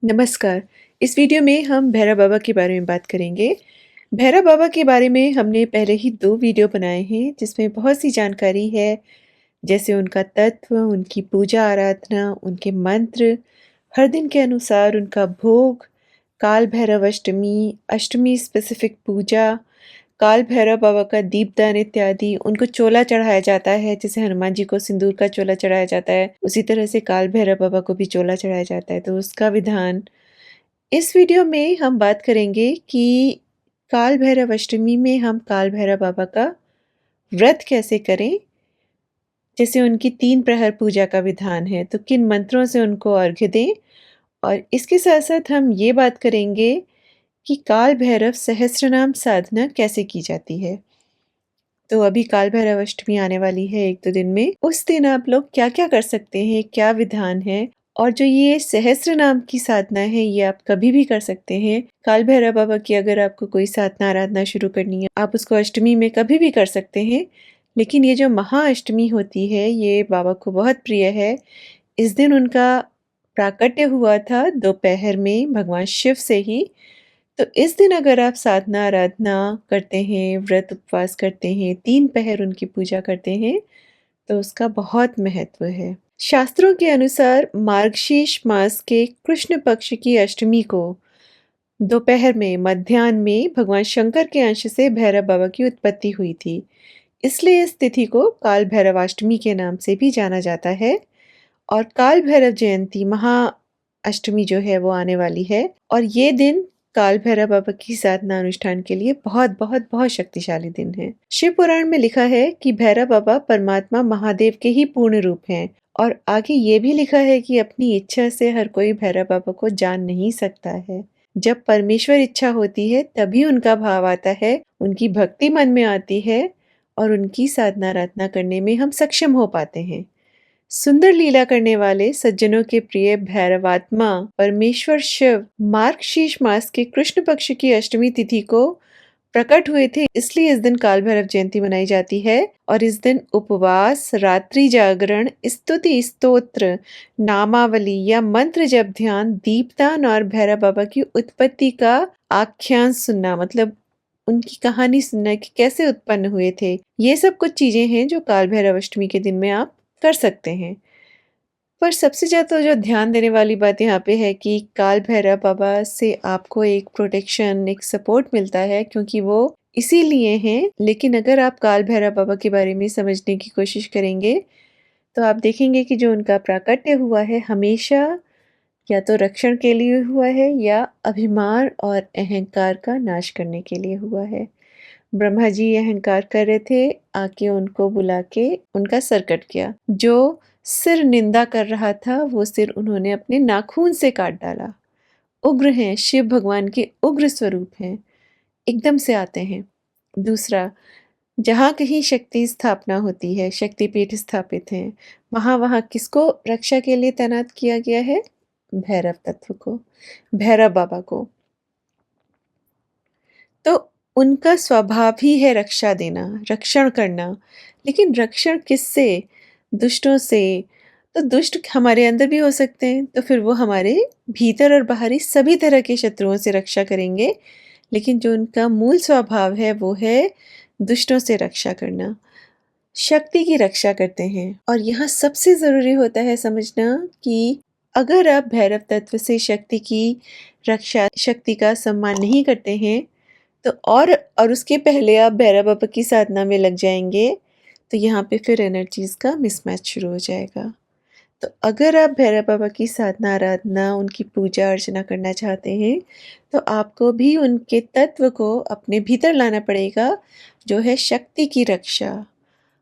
नमस्कार। इस वीडियो में हम भैरव बाबा के बारे में बात करेंगे। भैरव बाबा के बारे में हमने पहले ही 2 वीडियो बनाए हैं जिसमें बहुत सी जानकारी है, जैसे उनका तत्व, उनकी पूजा आराधना, उनके मंत्र, हर दिन के अनुसार उनका भोग, काल भैरव अष्टमी, अष्टमी स्पेसिफिक पूजा, काल भैरव बाबा का दीपदान इत्यादि। उनको चोला चढ़ाया जाता है, जैसे हनुमान जी को सिंदूर का चोला चढ़ाया जाता है, उसी तरह से काल भैरव बाबा को भी चोला चढ़ाया जाता है, तो उसका विधान। इस वीडियो में हम बात करेंगे कि काल भैरव अष्टमी में हम काल भैरव बाबा का व्रत कैसे करें। जैसे उनकी 3 प्रहर पूजा का विधान है, तो किन मंत्रों से उनको अर्घ्य दें। और इसके साथ-साथ हम ये बात करेंगे कि काल भैरव सहस्त्रनाम साधना कैसे की जाती है। तो अभी काल भैरव अष्टमी आने वाली है 1-2 दिन में। उस दिन आप लोग क्या-क्या कर सकते हैं, क्या विधान है? और जो ये सहस्त्र नाम की साधना है, ये आप कभी भी कर सकते हैं। काल भैरव बाबा की अगर आपको कोई साधना आराधना शुरू करनी है, आप उसको अष्टमी में कभी भी कर सकते हैं। लेकिन ये जो महाअष्टमी होती है, ये बाबा को बहुत प्रिय है। इस दिन उनका प्राकट्य हुआ था दोपहर में भगवान शिव से ही। तो इस दिन अगर आप साधना आराधना करते हैं, व्रत उपवास करते हैं, 3 पहर उनकी पूजा करते हैं, तो उसका बहुत महत्व है। शास्त्रों के अनुसार मार्गशीर्ष मास के कृष्ण पक्ष की अष्टमी को दोपहर में मध्याह्न में भगवान शंकर के अंश से भैरव बाबा की उत्पत्ति हुई थी। इसलिए इस तिथि को काल भैरवाष्टमी के नाम से भी जाना जाता है। और काल भैरव जयंती महा अष्टमी जो है वो आने वाली है, और ये दिन काल भैरव बाबा की साधना अनुष्ठान के लिए बहुत बहुत बहुत शक्तिशाली दिन है। शिव पुराण में लिखा है कि भैरव बाबा परमात्मा महादेव के ही पूर्ण रूप हैं। और आगे ये भी लिखा है कि अपनी इच्छा से हर कोई भैरव बाबा को जान नहीं सकता है। जब परमेश्वर इच्छा होती है तभी उनका भाव आता है, उनकी भक्ति मन में आती है, और उनकी साधना आराधना करने में हम सक्षम हो पाते हैं। सुंदर लीला करने वाले सज्जनों के प्रिय भैरवात्मा परमेश्वर शिव मार्गशीर्ष मास के कृष्ण पक्ष की अष्टमी तिथि को प्रकट हुए थे, इसलिए इस दिन काल भैरव जयंती मनाई जाती है। और इस दिन उपवास, रात्रि जागरण, स्तुति, स्तोत्र, नामावली या मंत्र जप, ध्यान, दीपदान और भैरव बाबा की उत्पत्ति का आख्यान सुनना, मतलब उनकी कहानी सुनना कि कैसे उत्पन्न हुए थे। ये सब कुछ चीजें हैं जो काल भैरव अष्टमी के दिन में आप कर सकते हैं। पर सबसे ज़्यादा जो ध्यान देने वाली बात यहाँ पे है कि काल भैरव बाबा से आपको एक प्रोटेक्शन, एक सपोर्ट मिलता है, क्योंकि वो इसीलिए हैं। लेकिन अगर आप काल भैरव बाबा के बारे में समझने की कोशिश करेंगे, तो आप देखेंगे कि जो उनका प्राकट्य हुआ है, हमेशा या तो रक्षण के लिए हुआ है या अभिमान और अहंकार का नाश करने के लिए हुआ है। ब्रह्मा जी अहंकार कर रहे थे, आके उनको बुला के उनका सर कट किया। जो सिर निंदा कर रहा था, वो सिर उन्होंने अपने नाखून से काट डाला। उग्र हैं, शिव भगवान के उग्र स्वरूप हैं, एकदम से आते हैं। दूसरा, जहाँ कहीं शक्ति स्थापना होती है, शक्तिपीठ स्थापित हैं, वहाँ वहाँ किसको रक्षा के लिए तैनात किया गया है? भैरव तत्व को, भैरव बाबा को। तो उनका स्वभाव ही है रक्षा देना, रक्षण करना। लेकिन रक्षण किससे? दुष्टों से। तो दुष्ट हमारे अंदर भी हो सकते हैं, तो फिर वो हमारे भीतर और बाहरी सभी तरह के शत्रुओं से रक्षा करेंगे। लेकिन जो उनका मूल स्वभाव है वो है दुष्टों से रक्षा करना, शक्ति की रक्षा करते हैं। और यहाँ सबसे ज़रूरी होता है समझना कि अगर आप भैरव तत्व से शक्ति की रक्षा, शक्ति का सम्मान नहीं करते हैं, तो और उसके पहले आप भैरव बाबा की साधना में लग जाएँगे, तो यहाँ पे फिर एनर्जीज़ का मिसमैच शुरू हो जाएगा। तो अगर आप भैरव बाबा की साधना आराधना, उनकी पूजा अर्चना करना चाहते हैं, तो आपको भी उनके तत्व को अपने भीतर लाना पड़ेगा, जो है शक्ति की रक्षा।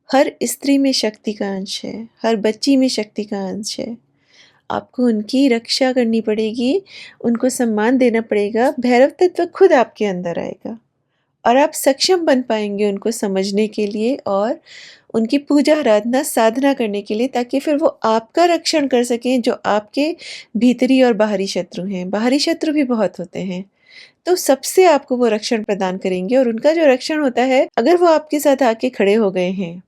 हर स्त्री में शक्ति का अंश है, हर बच्ची में शक्ति का अंश है। आपको उनकी रक्षा करनी पड़ेगी, उनको सम्मान देना पड़ेगा, भैरव तत्व खुद आपके अंदर आएगा। और आप सक्षम बन पाएँगे उनको समझने के लिए और उनकी पूजा आराधना साधना करने के लिए, ताकि फिर वो आपका रक्षण कर सकें, जो आपके भीतरी और बाहरी शत्रु हैं। बाहरी शत्रु भी बहुत होते हैं, तो सबसे आपको वो रक्षण प्रदान करेंगे। और उनका जो रक्षण होता है, अगर वो आपके साथ आके खड़े हो गए हैं,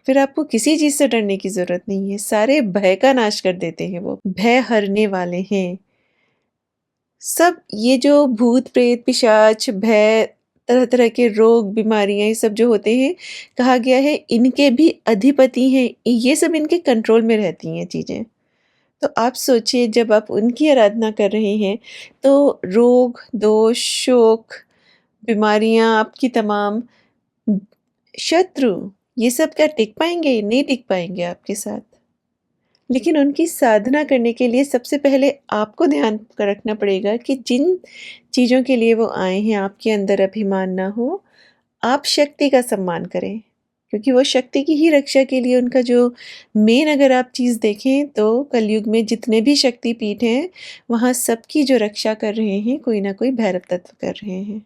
फिर आपको किसी चीज़ से डरने की ज़रूरत नहीं है। सारे भय का नाश कर देते हैं वो, भय हरने वाले हैं। सब ये जो भूत प्रेत पिशाच भय तरह तरह के रोग बीमारियां ये सब जो होते हैं, कहा गया है इनके भी अधिपति हैं, ये सब इनके कंट्रोल में रहती हैं चीजें। तो आप सोचिए जब आप उनकी आराधना कर रहे हैं तो रोग दोष शोक बीमारियां आपकी तमाम शत्रु ये सब क्या टिक पाएंगे? नहीं टिक पाएंगे आपके साथ। लेकिन उनकी साधना करने के लिए सबसे पहले आपको ध्यान का रखना पड़ेगा कि जिन चीज़ों के लिए वो आए हैं आपके अंदर अभिमान ना हो, आप शक्ति का सम्मान करें। क्योंकि वो शक्ति की ही रक्षा के लिए उनका जो मेन अगर आप चीज़ देखें तो कलयुग में जितने भी शक्तिपीठ हैं, वहाँ सबकी जो रक्षा कर रहे हैं, कोई ना कोई भैरव तत्व कर रहे हैं।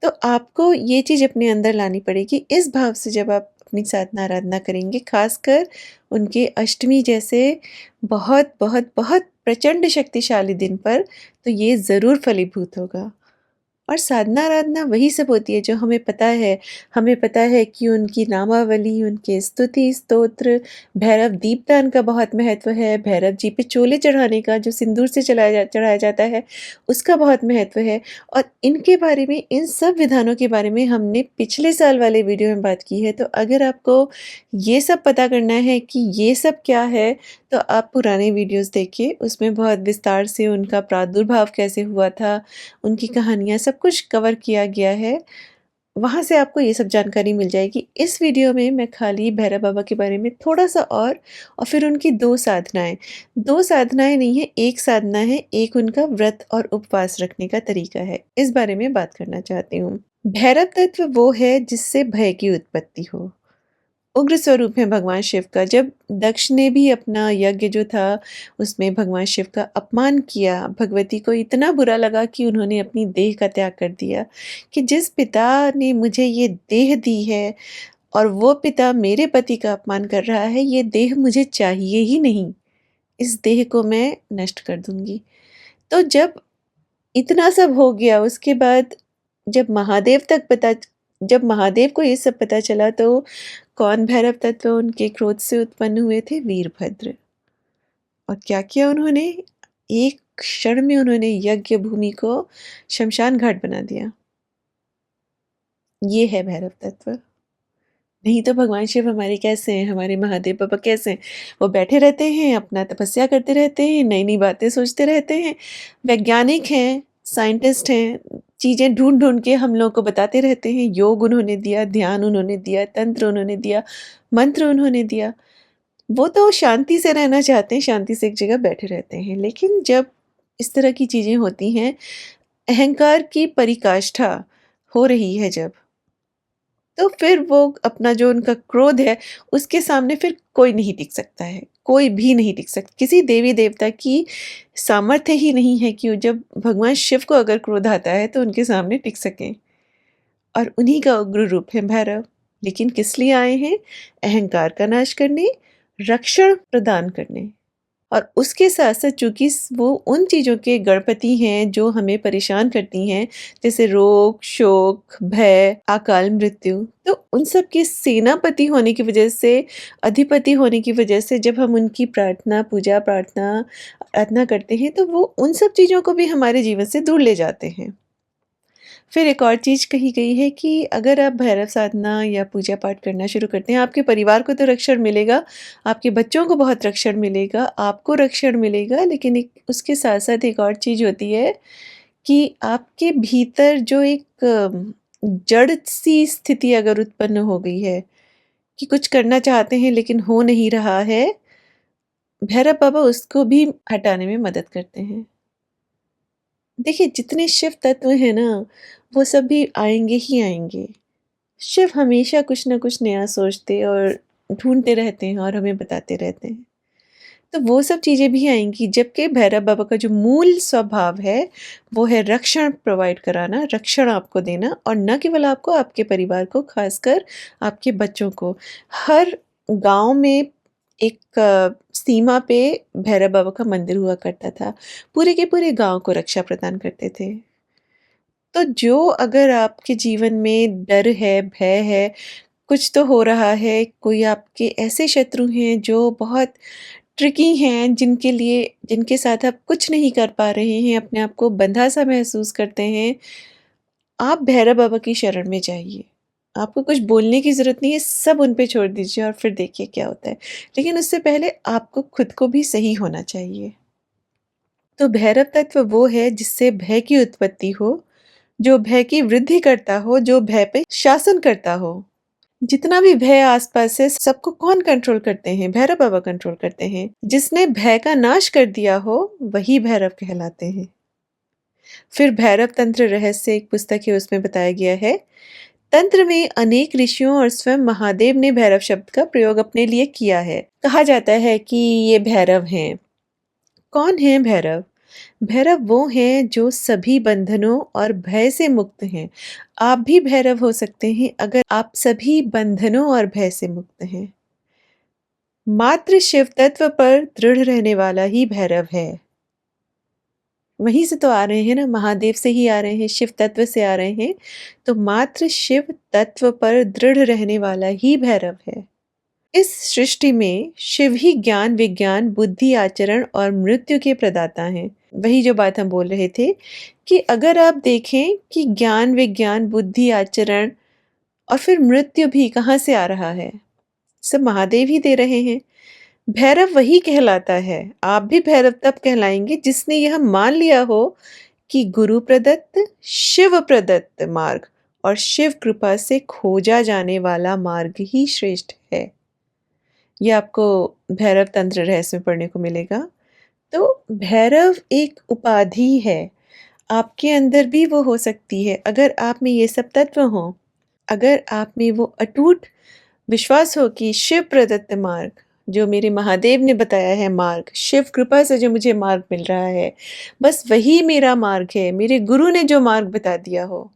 तो आपको ये चीज़ अपने अंदर लानी पड़ेगी। इस भाव से जब आप अपनी साधना आराधना करेंगे, खासकर उनके अष्टमी जैसे बहुत बहुत बहुत प्रचंड शक्तिशाली दिन पर, तो ये ज़रूर फलीभूत होगा। और साधना आराधना वही सब होती है जो हमें पता है। हमें पता है कि उनकी नामावली, उनके स्तुति स्तोत्र, भैरव दीपदान का बहुत महत्व है, भैरव जी पे चोले चढ़ाने का जो सिंदूर से चढ़ाया जाता है, उसका बहुत महत्व है। और इनके बारे में, इन सब विधानों के बारे में हमने पिछले साल वाले वीडियो में बात की है। तो अगर आपको ये सब पता करना है कि ये सब क्या है, तो आप पुराने वीडियोज़ देखिए, उसमें बहुत विस्तार से उनका प्रादुर्भाव कैसे हुआ था, उनकी कहानियाँ सब कुछ कवर किया गया है। वहाँ से आपको ये सब जानकारी मिल जाएगी। इस वीडियो में मैं खाली भैरव बाबा के बारे में थोड़ा-सा और फिर उनकी 2 साधनाएँ। 2 साधनाएँ नहीं है, 1 साधना है, एक उनका व्रत और उपवास रखने का तरीका है। इस बारे में बात करना चाहती हूँ। भैरव तत्व वो है जिससे भय की उत्पत्ति हो। उग्र स्वरूप है भगवान शिव का। जब दक्ष ने भी अपना यज्ञ जो था उसमें भगवान शिव का अपमान किया, भगवती को इतना बुरा लगा कि उन्होंने अपनी देह का त्याग कर दिया कि जिस पिता ने मुझे ये देह दी है और वो पिता मेरे पति का अपमान कर रहा है, ये देह मुझे चाहिए ही नहीं, इस देह को मैं नष्ट कर दूंगी। तो जब इतना सब हो गया उसके बाद जब महादेव तक पता जब महादेव को ये सब पता चला तो कौन भैरव तत्व उनके क्रोध से उत्पन्न हुए थे? वीरभद्र। और क्या किया उन्होंने? एक क्षण में उन्होंने यज्ञ भूमि को शमशान घाट बना दिया। ये है भैरव तत्व। नहीं तो भगवान शिव हमारे कैसे हैं? हमारे महादेव बाबा कैसे हैं? वो बैठे रहते हैं, अपना तपस्या करते रहते हैं, नई-नई बातें सोचते रहते हैं, वैज्ञानिक हैं, साइंटिस्ट हैं, चीज़ें ढूँढ-ढूँढ के हम लोगों को बताते रहते हैं। योग उन्होंने दिया, ध्यान उन्होंने दिया, तंत्र उन्होंने दिया, मंत्र उन्होंने दिया। वो तो शांति से रहना चाहते हैं, शांति से एक जगह बैठे रहते हैं। लेकिन जब इस तरह की चीज़ें होती हैं, अहंकार की पराकाष्ठा हो रही है जब, तो फिर वो अपना जो उनका क्रोध है, उसके सामने फिर कोई नहीं टिक सकता है, कोई भी नहीं टिक सकता। किसी देवी-देवता की सामर्थ्य ही नहीं है कि वो जब भगवान शिव को अगर क्रोध आता है, तो उनके सामने टिक सकें। और उन्हीं का उग्र रूप है भैरव। लेकिन किस लिए आए हैं? अहंकार का नाश करने, रक्षण प्रदान करने। और उसके साथ-साथ चूँकि वो उन चीज़ों के गणपति हैं जो हमें परेशान करती हैं, जैसे रोग, शोक, भय, अकाल मृत्यु। तो उन सब के सेनापति होने की वजह से, अधिपति होने की वजह से जब हम उनकी प्रार्थना, पूजा प्रार्थना, आराधना करते हैं, तो वो उन सब चीज़ों को भी हमारे जीवन से दूर ले जाते हैं। फिर एक और चीज़ कही गई है कि अगर आप भैरव साधना या पूजा पाठ करना शुरू करते हैं, आपके परिवार को तो रक्षण मिलेगा, आपके बच्चों को बहुत रक्षण मिलेगा, आपको रक्षण मिलेगा, लेकिन एक उसके साथ-साथ एक और चीज़ होती है कि आपके भीतर जो एक जड़-सी स्थिति अगर उत्पन्न हो गई है कि कुछ करना चाहते हैं लेकिन हो नहीं रहा है, भैरव बाबा उसको भी हटाने में मदद करते हैं। देखिए, जितने शिव तत्व हैं ना, वो सब भी आएँगे ही आएँगे। शिव हमेशा कुछ न कुछ नया सोचते और ढूँढते रहते हैं और हमें बताते रहते हैं। तो वो सब चीज़ें भी आएँगी, जबकि भैरव बाबा का जो मूल स्वभाव है, वो है रक्षण प्रोवाइड कराना, रक्षण आपको देना और न केवल आपको, आपके परिवार को, ख़ासकर आपके बच्चों को। हर गाँव में एक सीमा पे भैरव बाबा का मंदिर हुआ करता था। पूरे के पूरे गाँव को रक्षा प्रदान करते थे। तो जो अगर आपके जीवन में डर है, भय है, कुछ तो हो रहा है, कोई आपके ऐसे शत्रु हैं जो बहुत ट्रिकी हैं, जिनके साथ आप कुछ नहीं कर पा रहे हैं, अपने आप को बंधा-सा महसूस करते हैं, आप भैरव बाबा की शरण में जाइए। आपको कुछ बोलने की ज़रूरत नहीं है, सब उन पे छोड़ दीजिए और फिर देखिए क्या होता है। लेकिन उससे पहले आपको खुद को भी सही होना चाहिए। तो भैरव तत्व वो है जिससे भय की उत्पत्ति हो, जो भय की वृद्धि करता हो, जो भय पे शासन करता हो। जितना भी भय आसपास है, सबको कौन कंट्रोल करते हैं? भैरव बाबा कंट्रोल करते हैं। जिसने भय का नाश कर दिया हो, वही भैरव कहलाते हैं। फिर भैरव तंत्र रहस्य एक पुस्तक है, उसमें बताया गया है, तंत्र में अनेक ऋषियों और स्वयं महादेव ने भैरव शब्द का प्रयोग अपने लिए किया है। कहा जाता है कि ये भैरव हैं। कौन है भैरव? भैरव वो हैं जो सभी बंधनों और भय से मुक्त हैं। आप भी भैरव हो सकते हैं अगर आप सभी बंधनों और भय से मुक्त हैं। मात्र शिव तत्व पर दृढ़ रहने वाला ही भैरव है। वहीं से तो आ रहे हैं ना, महादेव से ही आ रहे हैं, शिव तत्व से आ रहे हैं। तो मात्र शिव तत्व पर दृढ़ रहने वाला ही भैरव है। इस सृष्टि में शिव ही ज्ञान, विज्ञान, बुद्धि, आचरण और मृत्यु के प्रदाता हैं। वही जो बात हम बोल रहे थे कि अगर आप देखें कि ज्ञान, विज्ञान, बुद्धि, आचरण और फिर मृत्यु भी कहाँ से आ रहा है? सब महादेव ही दे रहे हैं। भैरव वही कहलाता है। आप भी भैरव तब कहलाएंगे जिसने यह मान लिया हो कि गुरु प्रदत्त, शिव प्रदत्त मार्ग और शिव कृपा से खोजा जाने वाला मार्ग ही श्रेष्ठ है। ये आपको भैरव तंत्र रहस्य में पढ़ने को मिलेगा। तो भैरव एक उपाधि है, आपके अंदर भी वो हो सकती है अगर आप में ये सब तत्व हों, अगर आप में वो अटूट विश्वास हो कि शिव प्रदत्त मार्ग, जो मेरे महादेव ने बताया है मार्ग, शिव कृपा से जो मुझे मार्ग मिल रहा है, बस वही मेरा मार्ग है, मेरे गुरु ने जो मार्ग बता दिया हो,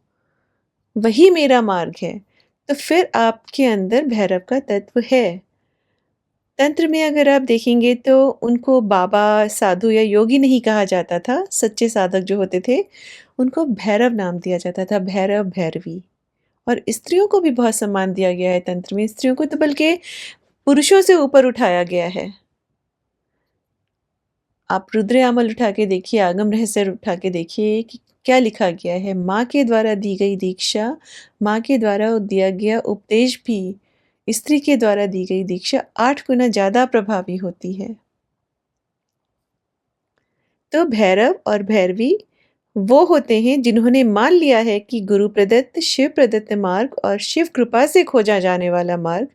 वही मेरा मार्ग है, तो फिर आपके अंदर भैरव का तत्व है। तंत्र में अगर आप देखेंगे तो उनको बाबा, साधु या योगी नहीं कहा जाता था। सच्चे साधक जो होते थे, उनको भैरव नाम दिया जाता था, भैरव, भैरवी। और स्त्रियों को भी बहुत सम्मान दिया गया है तंत्र में। स्त्रियों को तो बल्कि पुरुषों से ऊपर उठाया गया है। आप रुद्रयामल उठा के देखिए, आगम रहस्य उठा के देखिए कि क्या लिखा गया है। माँ के द्वारा दी गई दीक्षा, माँ के द्वारा दिया गया उपदेश भी स्त्री के द्वारा दी गई दीक्षा 8 गुना ज़्यादा प्रभावी होती है। तो भैरव और भैरवी वो होते हैं जिन्होंने मान लिया है कि गुरु प्रदत्त, शिव प्रदत्त मार्ग और शिव कृपा से खोजा जाने वाला मार्ग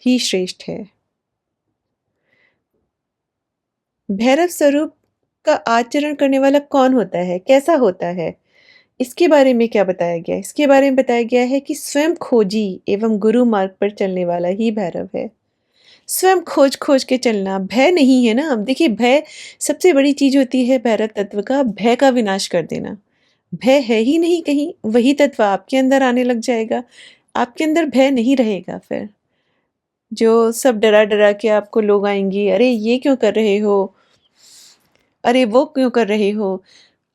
ही श्रेष्ठ है। भैरव स्वरूप का आचरण करने वाला कौन होता है? कैसा होता है? इसके बारे में क्या बताया गया है? इसके बारे में बताया गया है कि स्वयं खोजी एवं गुरु मार्ग पर चलने वाला ही भैरव है। स्वयं खोज-खोज के चलना, भय नहीं है ना। अब देखिए, भय सबसे बड़ी चीज़ होती है भैरव तत्व का, भय का विनाश कर देना। भय है ही नहीं कहीं, वही तत्व आपके अंदर आने लग जाएगा। आपके अंदर भय नहीं रहेगा फिर। जो सब डरा-डरा के आपको लोग आएँगे, "अरे! ये क्यों कर रहे हो? अरे! वो क्यों कर रहे हो?"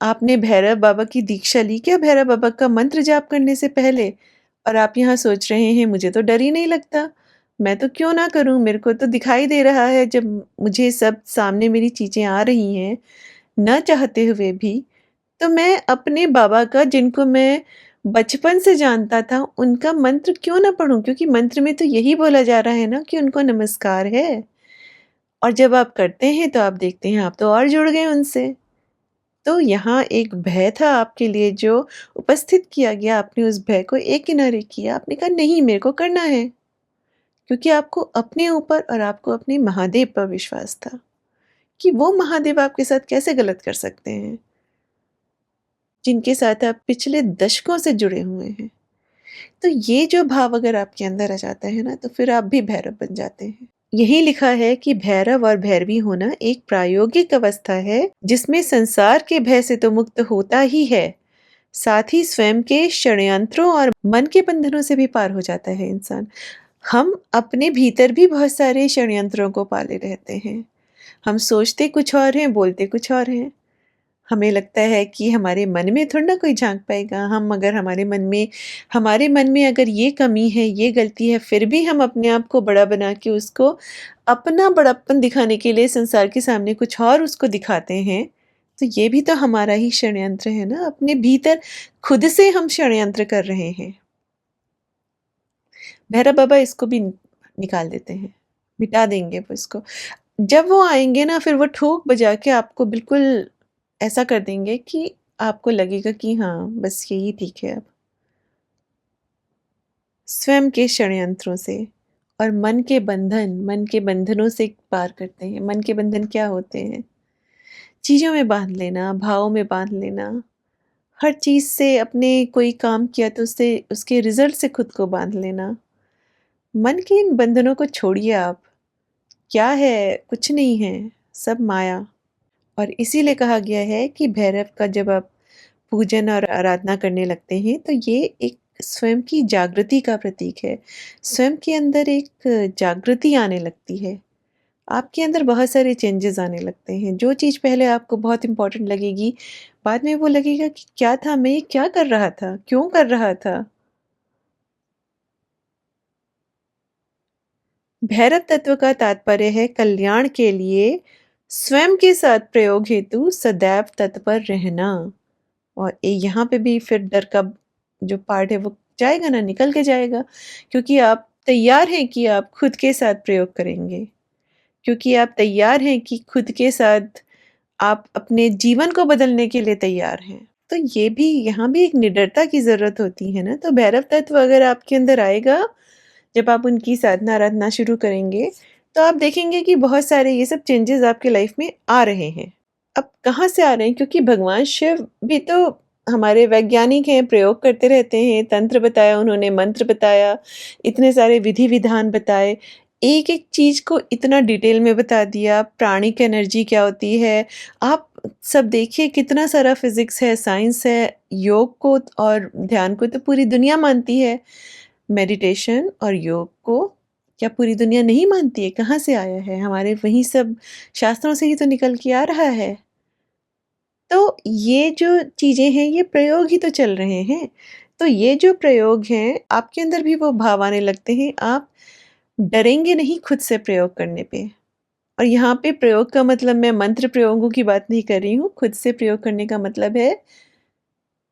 आपने भैरव बाबा की दीक्षा ली क्या भैरव बाबा का मंत्र जाप करने से पहले? और आप यहाँ सोच रहे हैं मुझे तो डर ही नहीं लगता, मैं तो क्यों ना करूँ? मेरे को तो दिखाई दे रहा है जब मुझे सब सामने मेरी चीज़ें आ रही हैं, ना चाहते हुए भी, तो मैं अपने बाबा का, जिनको मैं बचपन से जानता था, उनका मंत्र क्यों ना पढ़ूँ? क्योंकि मंत्र में तो यही बोला जा रहा है ना कि उनको नमस्कार है। और जब आप करते हैं तो आप देखते हैं आप तो और जुड़ गए उनसे। तो यहाँ एक भय था आपके लिए जो उपस्थित किया गया, आपने उस भय को एक किनारे किया, आपने कहा नहीं, मेरे को करना है। क्योंकि आपको अपने ऊपर और आपको अपने महादेव पर विश्वास था कि वो महादेव आपके साथ कैसे गलत कर सकते हैं, जिनके साथ आप पिछले दशकों से जुड़े हुए हैं। तो ये जो भाव अगर आपके अंदर आ जाता है ना, तो फिर आप भी भैरव बन जाते हैं। यही लिखा है कि भैरव और भैरवी होना एक प्रायोगिक अवस्था है जिसमें संसार के भय से तो मुक्त होता ही है, साथ ही स्वयं के षड्यंत्रों और मन के बंधनों से भी पार हो जाता है इंसान। हम अपने भीतर भी बहुत सारे षड्यंत्रों को पाले रहते हैं। हम सोचते कुछ और हैं, बोलते कुछ और हैं। हमें लगता है कि हमारे मन में थोड़ा ना कोई झाँक पाएगा। हम अगर हमारे मन में अगर ये कमी है, ये गलती है, फिर भी हम अपने आप को बड़ा बना के उसको अपना बड़प्पन दिखाने के लिए संसार के सामने कुछ और उसको दिखाते हैं, तो ये भी तो हमारा ही षड्यंत्र है ना, अपने भीतर खुद से हम षड्यंत्र कर रहे हैं। भैरव बाबा इसको भी निकाल देते हैं, मिटा देंगे वो इसको। जब वो आएँगे ना फिर वो ठोक बजा के आपको बिल्कुल ऐसा कर देंगे कि आपको लगेगा कि हाँ, बस यही ठीक है अब। स्वयं के षड्यंत्रों से और मन के बंधनों से पार करते हैं। मन के बंधन क्या होते हैं? चीज़ों में बाँध लेना, भावों में बाँध लेना, हर चीज़ से अपने कोई काम किया तो उससे उसके रिज़ल्ट से खुद को बाँध लेना। मन के इन बंधनों को छोड़िए आप। क्या है? कुछ नहीं है, सब माया। और इसीलिए कहा गया है कि भैरव का जब आप पूजन और आराधना करने लगते हैं तो ये एक स्वयं की जागृति का प्रतीक है। स्वयं के अंदर एक जागृति आने लगती है। आपके अंदर बहुत सारे चेंजेस आने लगते हैं। जो चीज़ पहले आपको बहुत इम्पोर्टेंट लगेगी, बाद में वो लगेगा कि क्या था, मैं ये क्या कर रहा था? क्यों कर रहा था? भैरव तत्व का तात्पर्य है कल्याण के लिए स्वयं के साथ प्रयोग हेतु सदैव तत्पर रहना। और यहाँ पे भी फिर डर का जो पार्ट है वो जाएगा ना, निकल के जाएगा, क्योंकि आप तैयार हैं कि आप खुद के साथ प्रयोग करेंगे, क्योंकि आप तैयार हैं कि खुद के साथ आप अपने जीवन को बदलने के लिए तैयार हैं। तो ये भी यहाँ भी एक निडरता की ज़रूरत होती है ना, तो भैरव तत्व अगर आपके अंदर आएगा, जब आप उनकी साधना आराधना शुरू करेंगे, तो आप देखेंगे कि बहुत सारे ये सब चेंजेस आपके लाइफ में आ रहे हैं। अब कहाँ से आ रहे हैं? क्योंकि भगवान शिव भी तो हमारे वैज्ञानिक हैं, प्रयोग करते रहते हैं, तंत्र बताया उन्होंने, मंत्र बताया, इतने सारे विधि-विधान बताए, एक-एक चीज़ को इतना डिटेल में बता दिया, प्राणिक एनर्जी क्या होती है। आप सब देखिए कितना सारा फिज़िक्स है, साइंस है, योग को और ध्यान को तो पूरी दुनिया मानती है। मेडिटेशन और योग को क्या पूरी दुनिया नहीं मानती है? कहाँ से आया है? हमारे वही सब शास्त्रों से ही तो निकल के आ रहा है। तो ये जो चीज़ें हैं, ये प्रयोग ही तो चल रहे हैं। तो ये जो प्रयोग हैं, आपके अंदर भी वो भाव आने लगते हैं, आप डरेंगे नहीं खुद से प्रयोग करने पे। और यहाँ पे प्रयोग का मतलब मैं मंत्र प्रयोगों की बात नहीं कर रही हूँ, खुद से प्रयोग करने का मतलब है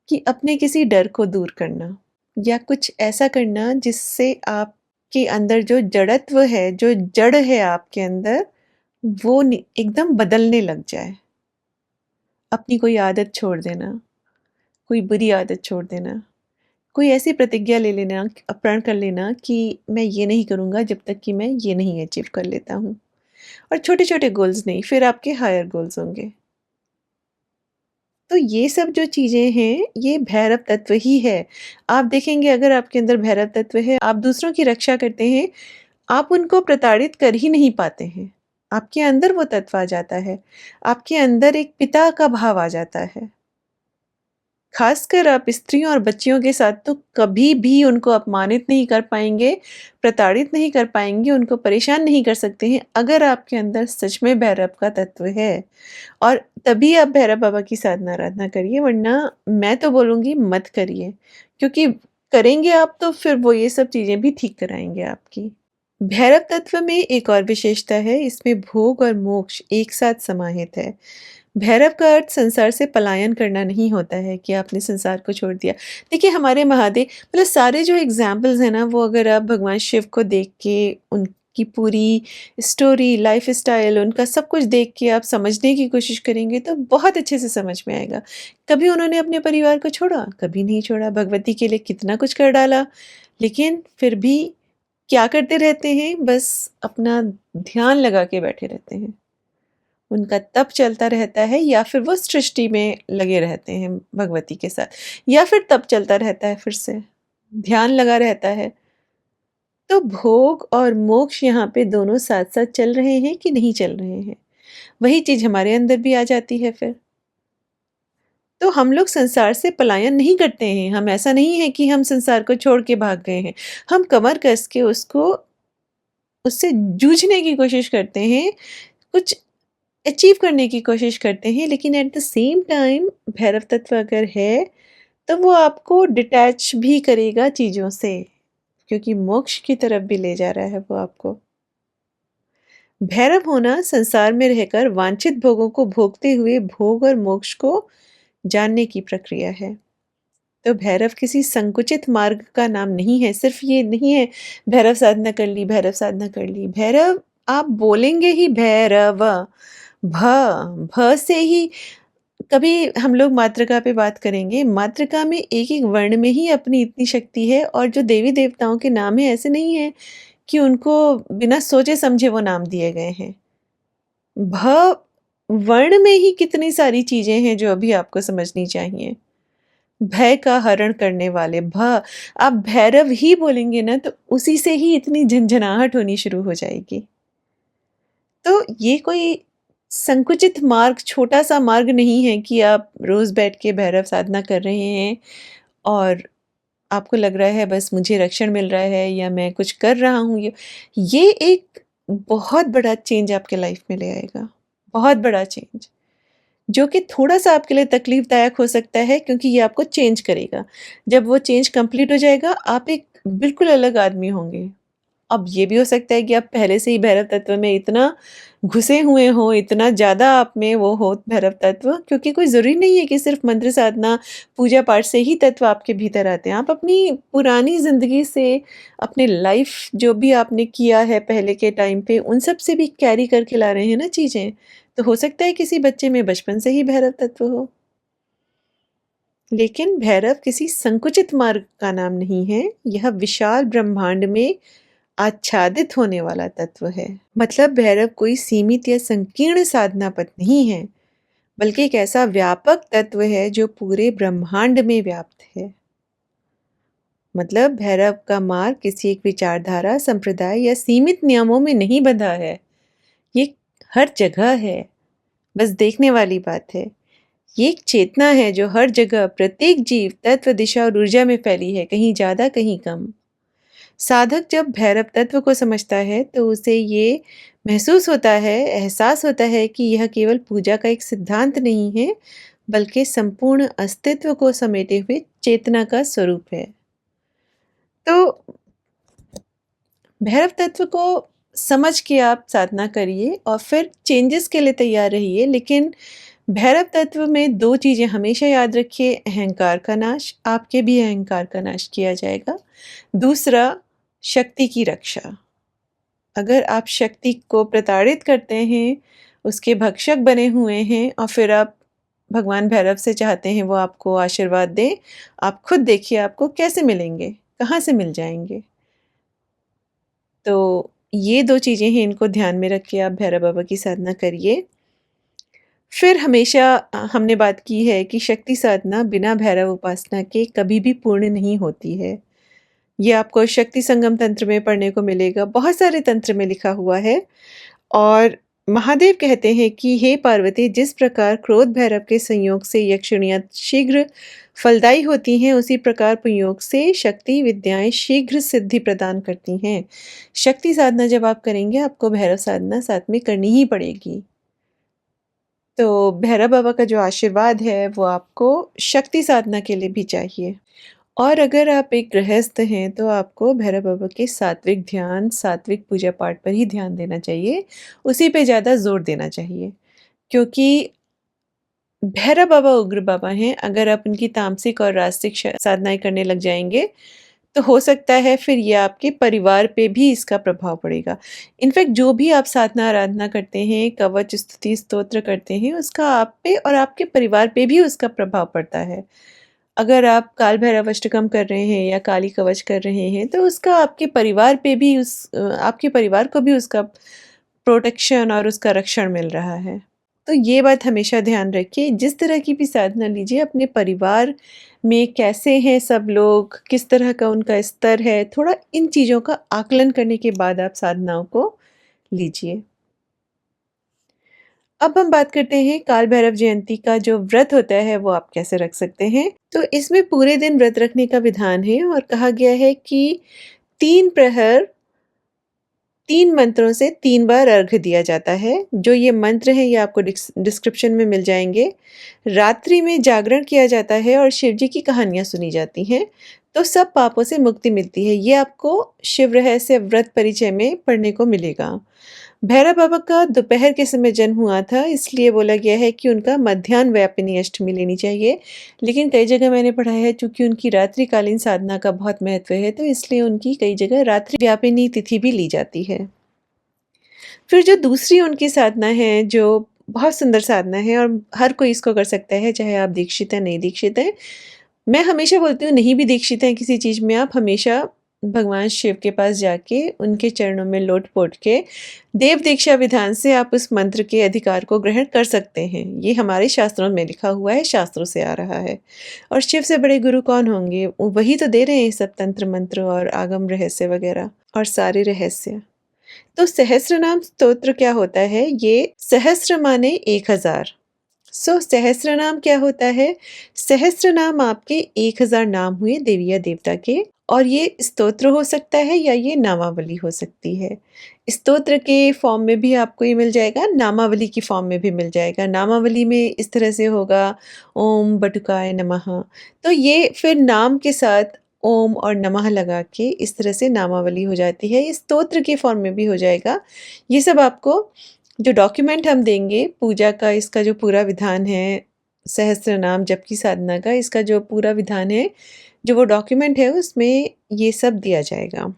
कि अपने किसी डर को दूर करना या कुछ ऐसा करना जिससे आपके अंदर जो जड़त्व है, जो जड़ है आपके अंदर, वो एकदम बदलने लग जाए। अपनी कोई आदत छोड़ देना, कोई बुरी आदत छोड़ देना, कोई ऐसी प्रतिज्ञा ले लेना, प्रण कर लेना कि मैं ये नहीं करूँगा जब तक कि मैं ये नहीं अचीव कर लेता हूँ। और छोटे-छोटे गोल्स नहीं, फिर आपके हायर गोल्स होंगे। तो ये सब जो चीज़ें हैं, ये भैरव तत्व ही है। आप देखेंगे अगर आपके अंदर भैरव तत्व है, आप दूसरों की रक्षा करते हैं, आप उनको प्रताड़ित कर ही नहीं पाते हैं। आपके अंदर वो तत्व आ जाता है। आपके अंदर एक पिता का भाव आ जाता है। खासकर आप स्त्रियों और बच्चियों के साथ तो कभी भी उनको अपमानित नहीं कर पाएँगे, प्रताड़ित नहीं कर पाएँगे, उनको परेशान नहीं कर सकते हैं, अगर आपके अंदर सच में भैरव का तत्व है। और तभी आप भैरव बाबा की साधना आराधना करिए, वरना मैं तो बोलूँगी मत करिए। क्योंकि करेंगे आप तो फिर वो ये सब चीज़ें भी ठीक कराएँगे आपकी। भैरव तत्व में एक और विशेषता है, इसमें भोग और मोक्ष एक साथ समाहित है। भैरव का अर्थ संसार से पलायन करना नहीं होता है कि आपने संसार को छोड़ दिया। देखिए हमारे महादेव मतलब सारे जो एग्ज़ाम्पल्स हैं ना, वो अगर आप भगवान शिव को देख के, उनकी पूरी स्टोरी, लाइफ़स्टाइल, उनका सब कुछ देख के आप समझने की कोशिश करेंगे तो बहुत अच्छे से समझ में आएगा। कभी उन्होंने अपने परिवार को छोड़ा? कभी नहीं छोड़ा। भगवती के लिए कितना कुछ कर डाला, लेकिन फिर भी क्या करते रहते हैं? बस अपना ध्यान लगा के बैठे रहते हैं। उनका तप चलता रहता है या फिर वो सृष्टि में लगे रहते हैं भगवती के साथ, या फिर तप चलता रहता है फिर से, ध्यान लगा रहता है। तो भोग और मोक्ष यहाँ पे दोनों साथ-साथ चल रहे हैं कि नहीं चल रहे हैं? वही चीज़ हमारे अंदर भी आ जाती है फिर। तो हम लोग संसार से पलायन नहीं करते हैं, हम ऐसा नहीं है कि हम संसार को छोड़ के भाग गए हैं। हम कमर कस के उससे जूझने की कोशिश करते हैं। कुछ अचीव करने की कोशिश करते हैं, लेकिन at the same time Bhairav तत्व अगर है, तो वो आपको डिटैच भी करेगा चीज़ों से, क्योंकि मोक्ष की तरफ भी ले जा रहा है वो आपको। भैरव होना संसार में रहकर वांछित भोगों को भोगते हुए भोग और मोक्ष को जानने की प्रक्रिया है। तो भैरव किसी संकुचित मार्ग का नाम नहीं है। सिर्फ ये नहीं है भैरव साधना कर ली, भैरव साधना कर ली। भैरव आप बोलेंगे ही भैरव, भ से ही कभी हम लोग मातृका पे बात करेंगे। मातृका में एक-एक वर्ण में ही अपनी इतनी शक्ति है, और जो देवी-देवताओं के नाम हैं ऐसे नहीं है कि उनको बिना सोचे-समझे वो नाम दिए गए हैं। भ वर्ण में ही कितनी सारी चीज़ें हैं जो अभी आपको समझनी चाहिए। भय का हरण करने वाले आप भैरव ही बोलेंगे ना, तो उसी से ही इतनी झनझनाहट होनी शुरू हो जाएगी। तो ये कोई संकुचित मार्ग, छोटा-सा मार्ग नहीं है कि आप रोज़ बैठ के भैरव साधना कर रहे हैं और आपको लग रहा है बस मुझे रक्षण मिल रहा है या मैं कुछ कर रहा हूँ। ये एक बहुत बड़ा चेंज आपके लाइफ में ले आएगा, बहुत बड़ा चेंज, जो कि थोड़ा-सा आपके लिए तकलीफ़दायक हो सकता है, क्योंकि ये आपको चेंज करेगा। जब वो चेंज कंप्लीट हो जाएगा, आप एक बिल्कुल अलग आदमी होंगे। अब ये भी हो सकता है कि आप पहले से ही भैरव तत्व में इतना घुसे हुए हों, इतना ज़्यादा आप में वो हो भैरव तत्व, क्योंकि कोई ज़रूरी नहीं है कि सिर्फ़ मंत्र साधना, पूजा-पाठ से ही तत्व आपके भीतर आते हैं। आप अपनी पुरानी ज़िंदगी से, अपने लाइफ़ जो भी आपने किया है पहले के टाइम पे, उन सब से भी कैरी करके ला रहे हैं ना चीज़ें। तो हो सकता है किसी बच्चे में बचपन से ही भैरव तत्व हो। लेकिन भैरव किसी संकुचित मार्ग का नाम नहीं है, यह विशाल ब्रह्मांड में आच्छादित होने वाला तत्व है। मतलब भैरव कोई सीमित या संकीर्ण साधना पथ नहीं है, बल्कि एक ऐसा व्यापक तत्व है जो पूरे ब्रह्मांड में व्याप्त है। मतलब भैरव का मार्ग किसी एक विचारधारा, संप्रदाय या सीमित नियमों में नहीं बंधा है। ये हर जगह है, बस देखने वाली बात है। ये एक चेतना है जो हर जगह, प्रत्येक जीव, तत्व, दिशा और ऊर्जा में फैली है, कहीं ज़्यादा, कहीं कम। साधक जब भैरव तत्व को समझता है तो उसे ये महसूस होता है, एहसास होता है कि यह केवल पूजा का एक सिद्धांत नहीं है, बल्कि संपूर्ण अस्तित्व को समेटे हुए चेतना का स्वरूप है। तो भैरव तत्व को समझ के आप साधना करिए और फिर चेंजेस के लिए तैयार रहिए। लेकिन भैरव तत्व में 2 चीज़ें हमेशा याद रखिए, अहंकार का नाश, आपके भी अहंकार का नाश किया जाएगा। दूसरा, शक्ति की रक्षा। अगर आप शक्ति को प्रताड़ित करते हैं, उसके भक्षक बने हुए हैं और फिर आप भगवान भैरव से चाहते हैं वो आपको आशीर्वाद दें, आप खुद देखिए आपको कैसे मिलेंगे, कहाँ से मिल जाएँगे। तो ये 2 चीज़ें हैं, इनको ध्यान में रख के आप भैरव बाबा की साधना करिए। फिर हमेशा हमने बात की है कि शक्ति साधना बिना भैरव उपासना के कभी भी पूर्ण नहीं होती है। ये आपको शक्ति संगम तंत्र में पढ़ने को मिलेगा, बहुत सारे तंत्र में लिखा हुआ है। और महादेव कहते हैं कि हे पार्वती, जिस प्रकार क्रोध भैरव के संयोग से यक्षिणियाँ शीघ्र फलदायी होती हैं, उसी प्रकार पुंयोग से शक्ति विद्याएँ शीघ्र सिद्धि प्रदान करती हैं। शक्ति साधना जब आप करेंगे, आपको भैरव साधना साथ में करनी ही पड़ेगी। तो भैरव बाबा का जो आशीर्वाद है, वो आपको शक्ति साधना के लिए भी चाहिए। और अगर आप एक गृहस्थ हैं, तो आपको भैरव बाबा के सात्विक ध्यान, सात्विक पूजा पाठ पर ही ध्यान देना चाहिए, उसी पे ज़्यादा ज़ोर देना चाहिए। क्योंकि भैरव बाबा उग्र बाबा हैं, अगर आप उनकी तामसिक और राजसिक साधनाएँ करने लग जाएँगे, तो हो सकता है फिर ये आपके परिवार पे भी इसका प्रभाव पड़ेगा। इनफैक्ट जो भी आप साधना आराधना करते हैं, कवच, स्तुति, स्तोत्र करते हैं, उसका आप पे और आपके परिवार पे भी उसका प्रभाव पड़ता है। अगर आप काल भैरव अष्टकम कर रहे हैं या काली कवच कर रहे हैं, तो उसका आपके परिवार पे भी आपके परिवार को भी उसका प्रोटेक्शन और उसका रक्षण मिल रहा है। तो ये बात हमेशा ध्यान रखिए, जिस तरह की भी साधना लीजिए, अपने परिवार में कैसे हैं सब लोग, किस तरह का उनका स्तर है, थोड़ा इन चीज़ों का आकलन करने के बाद आप साधनाओं को लीजिए। अब हम बात करते हैं काल भैरव जयंती का जो व्रत होता है, वो आप कैसे रख सकते हैं। तो इसमें पूरे दिन व्रत रखने का विधान है और कहा गया है कि 3 प्रहर 3 मंत्रों से 3 बार अर्घ्य दिया जाता है। जो ये मंत्र हैं ये आपको डिस्क्रिप्शन में मिल जाएँगे। रात्रि में जागरण किया जाता है और शिव जी की कहानियाँ सुनी जाती हैं, तो सब पापों से मुक्ति मिलती है। ये आपको शिव रहस्य व्रत परिचय में पढ़ने को मिलेगा। भैरव बाबा का दोपहर के समय जन्म हुआ था, इसलिए बोला गया है कि उनका मध्याह्न व्यापिनी अष्टमी लेनी चाहिए। लेकिन कई जगह मैंने पढ़ा है चूँकि उनकी रात्रिकालीन साधना का बहुत महत्व है, तो इसलिए उनकी कई जगह रात्रि व्यापिनी तिथि भी ली जाती है। फिर जो दूसरी उनकी साधना है, जो बहुत सुंदर साधना है और हर कोई इसको कर सकता है, चाहे आप दीक्षित हैं, नहीं दीक्षित हैं। मैं हमेशा बोलती हूँ नहीं भी दीक्षित हैं किसी चीज़ में आप हमेशा भगवान शिव के पास जाके उनके चरणों में लोट-पोट के देव दीक्षा विधान से आप उस मंत्र के अधिकार को ग्रहण कर सकते हैं। ये हमारे शास्त्रों में लिखा हुआ है, शास्त्रों से आ रहा है। और शिव से बड़े गुरु कौन होंगे? वही तो दे रहे हैं सब तंत्र मंत्र और आगम रहस्य वगैरह और सारे रहस्य। तो सहस्रनाम स्तोत्र क्या होता है? ये सहस्र माने 1000। सहस्रनाम क्या होता है? सहस्रनाम आपके 1000 नाम हुए देवी या देवता के और ये स्तोत्र हो सकता है या ये नामावली हो सकती है। स्तोत्र के फॉर्म में भी आपको ये मिल जाएगा, नामावली की फॉर्म में भी मिल जाएगा। नामावली में इस तरह से होगा ओम बटुकाय नमः। तो ये फिर नाम के साथ ओम और नमः लगा के इस तरह से नामावली हो जाती है। ये स्तोत्र के फॉर्म में भी हो जाएगा। ये सब आपको जो डॉक्यूमेंट हम देंगे पूजा का, इसका जो पूरा विधान है, सहस्त्रनाम जप की साधना का इसका जो पूरा विधान है, जो वो डॉक्यूमेंट है उसमें ये सब दिया जाएगा।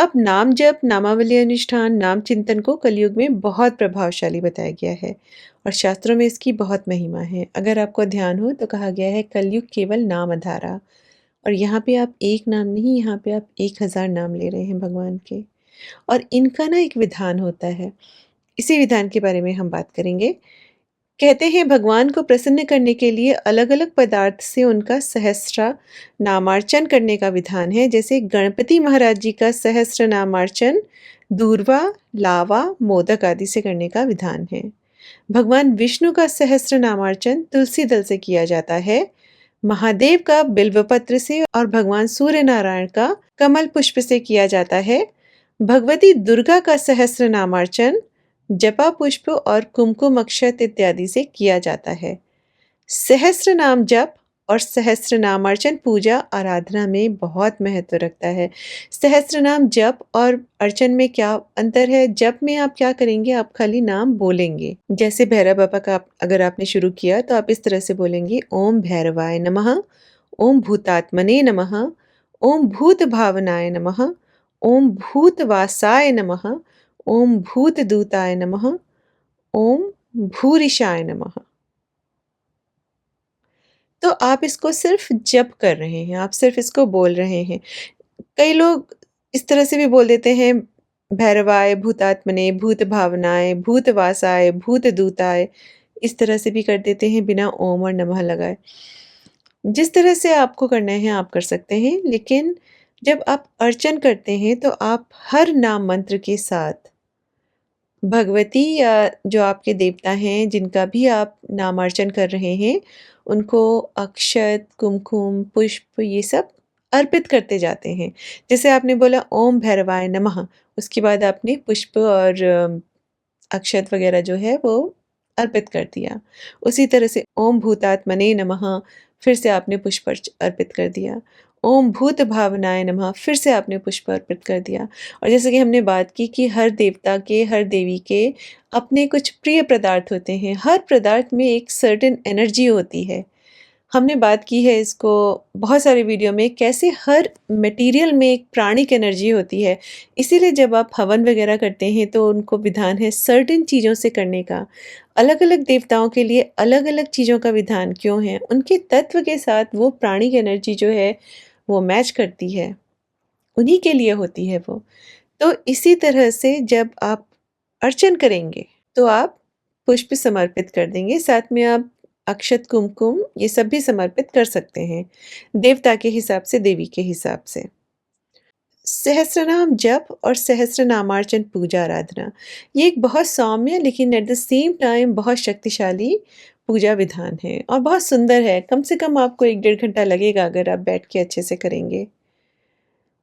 अब नाम जप, नामावली अनुष्ठान, नाम चिंतन को कलयुग में बहुत प्रभावशाली बताया गया है और शास्त्रों में इसकी बहुत महिमा है। अगर आपको ध्यान हो तो कहा गया है कलयुग केवल नाम आधारा और यहाँ पे आप एक नाम नहीं, यहाँ पे आप 1000 नाम ले रहे हैं भगवान के और इनका ना एक विधान होता है। इसी विधान के बारे में हम बात करेंगे। कहते हैं भगवान को प्रसन्न करने के लिए अलग-अलग पदार्थ से उनका सहस्त्र नामार्चन करने का विधान है। जैसे गणपति महाराज जी का सहस्त्र नामार्चन दूर्वा, लावा, मोदक आदि से करने का विधान है। भगवान विष्णु का सहस्त्र नामार्चन तुलसी दल से किया जाता है। महादेव का बिल्वपत्र से और भगवान सूर्य नारायण का कमल पुष्प से किया जाता है। भगवती दुर्गा का सहस्त्र नामार्चन जपा पुष्प और कुमकुम अक्षत इत्यादि से किया जाता है। सहस्त्र नाम जप और सहस्त्र नामार्चन पूजा आराधना में बहुत महत्व रखता है। सहस्त्र नाम जप और अर्चन में क्या अंतर है? जप में आप क्या करेंगे? आप खाली नाम बोलेंगे। जैसे भैरव बाबा का अगर आपने शुरू किया तो आप इस तरह से बोलेंगे ओम भैरवाय नमः, ओम भूतात्मने नमः, ओम भूत भावनाय नमः, ओम भूतवासाय नमः, ओम भूतदूताय नमः, ओम भूरिशाय नमः। तो आप इसको सिर्फ जप कर रहे हैं, आप सिर्फ इसको बोल रहे हैं। कई लोग इस तरह से भी बोल देते हैं भैरवाय, भूतात्मने, भूत भावनाय, भूतवासाय, भूतदूताय, इस तरह से भी कर देते हैं बिना ओम और नमः लगाए। जिस तरह से आपको करना है आप कर सकते हैं, लेकिन जब आप अर्चन करते हैं तो आप हर नाम मंत्र के साथ भगवती या जो आपके देवता हैं जिनका भी आप नामार्चन कर रहे हैं, उनको अक्षत, कुमकुम, पुष्प ये सब अर्पित करते जाते हैं। जैसे आपने बोला ओम भैरवाय नमः, उसके बाद आपने पुष्प और अक्षत वगैरह जो है वो अर्पित कर दिया। उसी तरह से ओम भूतात्मने नमः, फिर से आपने पुष्प अर्पित कर दिया। ओम भूत भावनाय नमः, फिर से आपने पुष्प अर्पित कर दिया। और जैसे कि हमने बात की कि हर देवता के, हर देवी के अपने कुछ प्रिय पदार्थ होते हैं। हर पदार्थ में एक सर्टेन एनर्जी होती है। हमने बात की है इसको बहुत सारे वीडियो में कैसे हर मटेरियल में एक प्राणिक एनर्जी होती है। इसीलिए जब आप हवन वगैरह करते हैं तो उनको विधान है सर्टेन चीज़ों से करने का। अलग-अलग देवताओं के लिए अलग-अलग चीज़ों का विधान क्यों है? उनके तत्व के साथ वो प्राणिक एनर्जी जो है वो मैच करती है। उन्हीं के लिए होती है वो। तो इसी तरह से जब आप अर्चन करेंगे तो आप पुष्प समर्पित कर देंगे, साथ में आप अक्षत, कुमकुम ये सब भी समर्पित कर सकते हैं, देवता के हिसाब से, देवी के हिसाब से। सहस्रनाम जप और सहस्रनामार्चन पूजा आराधना, ये एक बहुत सौम्य लेकिन एट द सेम टाइम बहुत शक्तिशाली पूजा विधान है और बहुत सुंदर है। कम से कम आपको 1 डेढ़ घंटा लगेगा अगर आप बैठ के अच्छे से करेंगे।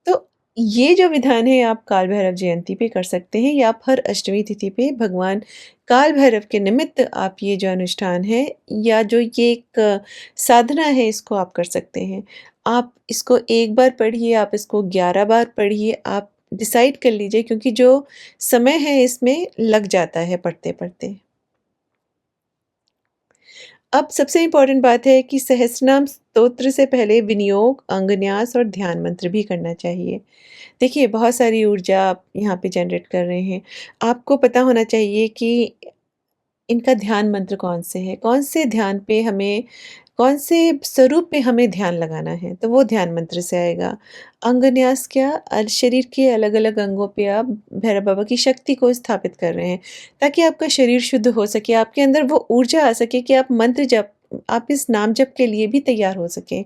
तो ये जो विधान है आप काल भैरव जयंती पे कर सकते हैं या आप हर अष्टमी तिथि पे भगवान काल भैरव के निमित्त आप ये जो अनुष्ठान है या जो ये एक साधना है इसको आप कर सकते हैं। आप इसको एक बार पढ़िए, आप इसको 11 बार पढ़िए, आप डिसाइड कर लीजिए क्योंकि जो समय है इसमें लग जाता है पढ़ते-पढ़ते। अब सबसे इम्पोर्टेंट बात है कि सहस्रनाम स्तोत्र से पहले विनियोग, अंगन्यास और ध्यान मंत्र भी करना चाहिए। देखिए, बहुत सारी ऊर्जा आप यहाँ पे जनरेट कर रहे हैं। आपको पता होना चाहिए कि इनका ध्यान मंत्र कौन से हैं, कौन से ध्यान पे हमें कौन से स्वरूप पे हमें ध्यान लगाना है, तो वो ध्यान मंत्र से आएगा। अंगन्यास क्या शरीर के अलग-अलग अंगों पे आप भैरव बाबा की शक्ति को स्थापित कर रहे हैं, ताकि आपका शरीर शुद्ध हो सके, आपके अंदर वो ऊर्जा आ सके कि आप मंत्र जप आप इस नाम जप के लिए भी तैयार हो सकें।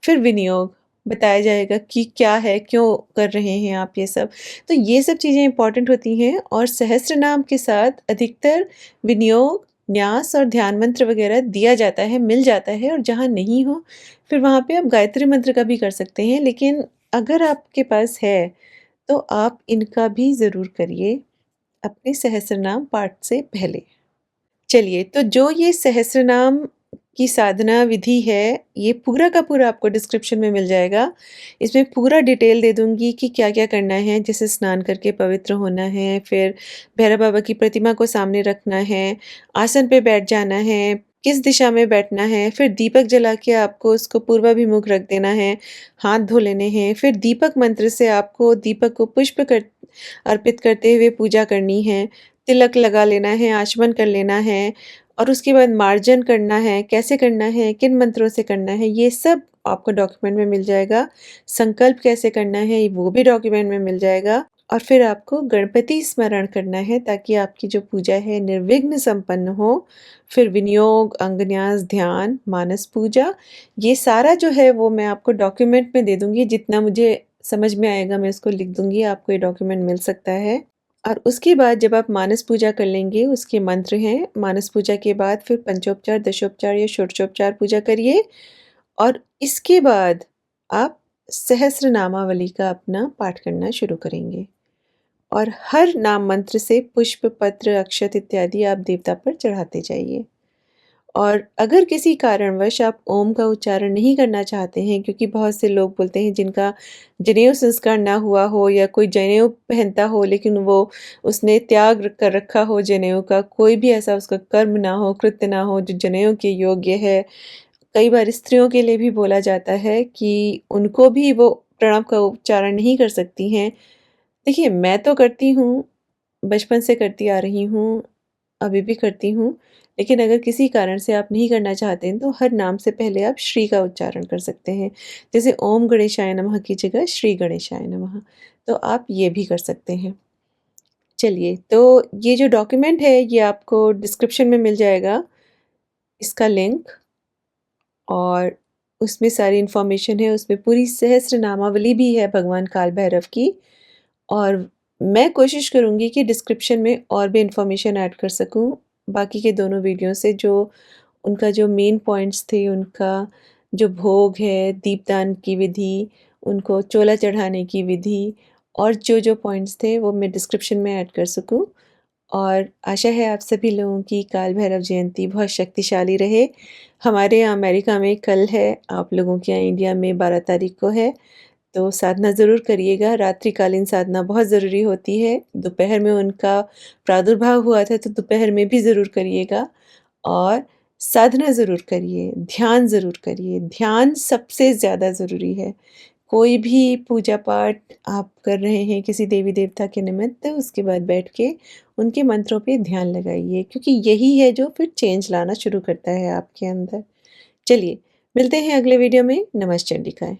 फिर विनियोग बताया जाएगा कि क्या है, क्यों कर रहे हैं आप ये सब। तो ये सब चीज़ें इम्पोर्टेंट होती हैं और सहस्त्र नाम के साथ अधिकतर विनियोग, न्यास और ध्यान मंत्र वगैरह दिया जाता है, मिल जाता है और जहाँ नहीं हो, फिर वहाँ पे आप गायत्री मंत्र का भी कर सकते हैं। लेकिन अगर आपके पास है, तो आप इनका भी ज़रूर करिए अपने सहस्रनाम पाठ से पहले। चलिए, तो जो ये सहस्रनाम की साधना विधि है, ये पूरा का पूरा आपको डिस्क्रिप्शन में मिल जाएगा। इसमें पूरा डिटेल दे दूँगी कि क्या-क्या करना है, जैसे स्नान करके पवित्र होना है, फिर भैरव बाबा की प्रतिमा को सामने रखना है, आसन पे बैठ जाना है, किस दिशा में बैठना है, फिर दीपक जला के आपको उसको पूर्वाभिमुख रख देना है, हाथ धो लेने हैं, फिर दीपक मंत्र से आपको दीपक को पुष्प कर अर्पित करते हुए पूजा करनी है। तिलक लगा लेना है, आचमन कर लेना है और उसके बाद मार्जन करना है, कैसे करना है, किन मंत्रों से करना है, ये सब आपको डॉक्यूमेंट में मिल जाएगा। संकल्प कैसे करना है, वो भी डॉक्यूमेंट में मिल जाएगा और फिर आपको गणपति स्मरण करना है ताकि आपकी जो पूजा है निर्विघ्न संपन्न हो। फिर विनियोग, अंगन्यास, ध्यान, मानस पूजा, ये सारा जो है वो मैं आपको डॉक्यूमेंट में दे दूँगी। जितना मुझे समझ में आएगा मैं उसको लिख दूँगी, आपको ये डॉक्यूमेंट मिल सकता है। और उसके बाद जब आप मानस पूजा कर लेंगे, उसके मंत्र हैं, मानस पूजा के बाद फिर पंचोपचार, दशोपचार या षोडशोपचार पूजा करिए और इसके बाद आप सहस्र नामावली का अपना पाठ करना शुरू करेंगे और हर नाम मंत्र से पुष्प, पत्र, अक्षत इत्यादि आप देवता पर चढ़ाते जाइए। और अगर किसी कारणवश आप ओम का उच्चारण नहीं करना चाहते हैं क्योंकि बहुत से लोग बोलते हैं जिनका जनेऊ संस्कार ना हुआ हो या कोई जनेऊ पहनता हो लेकिन वो उसने त्याग कर रखा हो जनेऊ का, कोई भी ऐसा उसका कर्म ना हो, कृत्य ना हो जो जनेऊ के योग्य है। कई बार स्त्रियों के लिए भी बोला जाता है कि उनको भी वो प्रणव का उच्चारण नहीं कर सकती हैं। देखिए, मैं तो करती हूँ, बचपन से करती आ रही हूँ, अभी भी करती हूँ। लेकिन अगर किसी कारण से आप नहीं करना चाहते हैं, तो हर नाम से पहले आप श्री का उच्चारण कर सकते हैं। जैसे ओम गणेशाय नमः की जगह श्री गणेशाय नमः, तो आप ये भी कर सकते हैं। चलिए, तो ये जो डॉक्यूमेंट है, ये आपको डिस्क्रिप्शन में मिल जाएगा, इसका लिंक और उसमें सारी इन्फॉर्मेशन है, उसमें पूरी सहस्र नामावली भी है भगवान काल भैरव की। और मैं कोशिश करूँगी कि डिस्क्रिप्शन में और भी इन्फॉर्मेशन ऐड कर सकूँ, बाकी के दोनों वीडियो से जो उनका जो मेन पॉइंट्स थे, उनका जो भोग है, दीपदान की विधि, उनको चोला चढ़ाने की विधि और जो-जो पॉइंट्स थे वो मैं डिस्क्रिप्शन में ऐड कर सकूँ। और आशा है आप सभी लोगों की काल भैरव जयंती बहुत शक्तिशाली रहे। हमारे यहाँ अमेरिका में कल है, आप लोगों के यहाँ इंडिया में 12 तारीख को है। तो साधना ज़रूर करिएगा, रात्रिकालीन साधना बहुत ज़रूरी होती है। दोपहर में उनका प्रादुर्भाव हुआ था, तो दोपहर में भी ज़रूर करिएगा और साधना ज़रूर करिए, ध्यान ज़रूर करिए। ध्यान सबसे ज़्यादा ज़रूरी है। कोई भी पूजा-पाठ आप कर रहे हैं किसी देवी-देवता के निमित्त, उसके बाद बैठ के उनके मंत्रों पे ध्यान लगाइए क्योंकि यही है जो फिर चेंज लाना शुरू करता है आपके अंदर। चलिए, मिलते हैं अगले वीडियो में। नमः चंडिकाएँ।